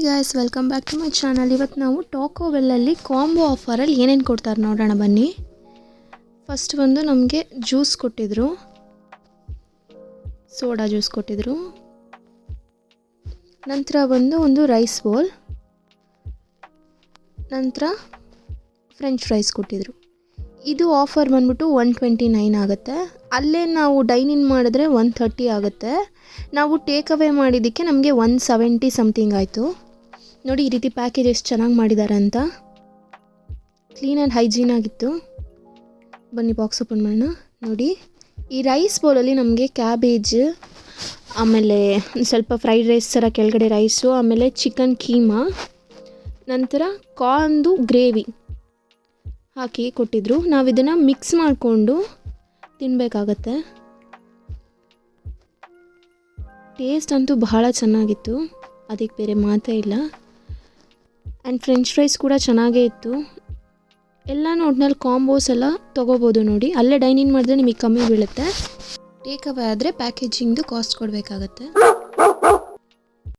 Hi guys, welcome back to my channel. ಇವತ್ತು ನಾವು Taco ಬೆಲ್ಲಲ್ಲಿ combo ಆಫರಲ್ಲಿ ಏನೇನು ಕೊಡ್ತಾರೆ ನೋಡೋಣ ಬನ್ನಿ. ಫಸ್ಟ್ ಬಂದು ನಮಗೆ ಜ್ಯೂಸ್ ಕೊಟ್ಟಿದ್ರು, ಸೋಡಾ ಜ್ಯೂಸ್ ಕೊಟ್ಟಿದ್ರು. ನಂತರ ಬಂದು ಒಂದು ರೈಸ್ ಬೌಲ್, ನಂತರ ಫ್ರೆಂಚ್ ಫ್ರೈಸ್ ಕೊಟ್ಟಿದ್ರು. ಇದು ಆಫರ್ ಬಂದ್ಬಿಟ್ಟು 129 ಆಗುತ್ತೆ. ಅಲ್ಲೇ ನಾವು ಡೈನ್ ಇನ್ ಮಾಡಿದ್ರೆ 130 ಆಗುತ್ತೆ. ನಾವು ಟೇಕ್ ಅವೇ ಮಾಡಿದ್ದಕ್ಕೆ ನಮಗೆ 170 ಸಮಥಿಂಗ್ ಆಯಿತು. ನೋಡಿ ಈ ರೀತಿ ಪ್ಯಾಕೇಜ್ ಎಷ್ಟು ಚೆನ್ನಾಗಿ ಮಾಡಿದ್ದಾರೆ ಅಂತ, ಕ್ಲೀನ್ ಆ್ಯಂಡ್ ಹೈಜೀನ್ ಆಗಿತ್ತು. ಬನ್ನಿ ಬಾಕ್ಸ್ ಓಪನ್ ಮಾಡೋಣ. ನೋಡಿ ಈ ರೈಸ್ ಬೌಲಲ್ಲಿ ನಮಗೆ ಕ್ಯಾಬೇಜ್, ಆಮೇಲೆ ಸ್ವಲ್ಪ ಫ್ರೈಡ್ ರೈಸ್ ಥರ ಕೆಳಗಡೆ ರೈಸು, ಆಮೇಲೆ ಚಿಕನ್ ಕೀಮಾ, ನಂತರ ಕಾರ್ನ್ದು ಗ್ರೇವಿ ಹಾಕಿ ಕೊಟ್ಟಿದ್ರು. ನಾವು ಇದನ್ನು ಮಿಕ್ಸ್ ಮಾಡಿಕೊಂಡು ತಿನ್ನಬೇಕಾಗತ್ತೆ. ಟೇಸ್ಟ್ ಅಂತೂ ಬಹಳ ಚೆನ್ನಾಗಿತ್ತು, ಅದಕ್ಕೆ ಬೇರೆ ಮಾತೇ ಇಲ್ಲ. ಆ್ಯಂಡ್ ಫ್ರೆಂಚ್ ಫ್ರೈಸ್ ಕೂಡ ಚೆನ್ನಾಗೇ ಇತ್ತು. ಎಲ್ಲನೂ ಒಟ್ನಲ್ಲಿ ಕಾಂಬೋಸ್ ಎಲ್ಲ ತೊಗೋಬೋದು. ನೋಡಿ ಅಲ್ಲೇ ಡೈನ್ ಇನ್ ಮಾಡಿದ್ರೆ ನಿಮಗೆ ಕಮ್ಮಿ ಬೀಳುತ್ತೆ. ಟೇಕ್ ಅವೇ ಆದರೆ ಪ್ಯಾಕೇಜಿಂಗ್ದು ಕಾಸ್ಟ್ ಕೊಡಬೇಕಾಗತ್ತೆ.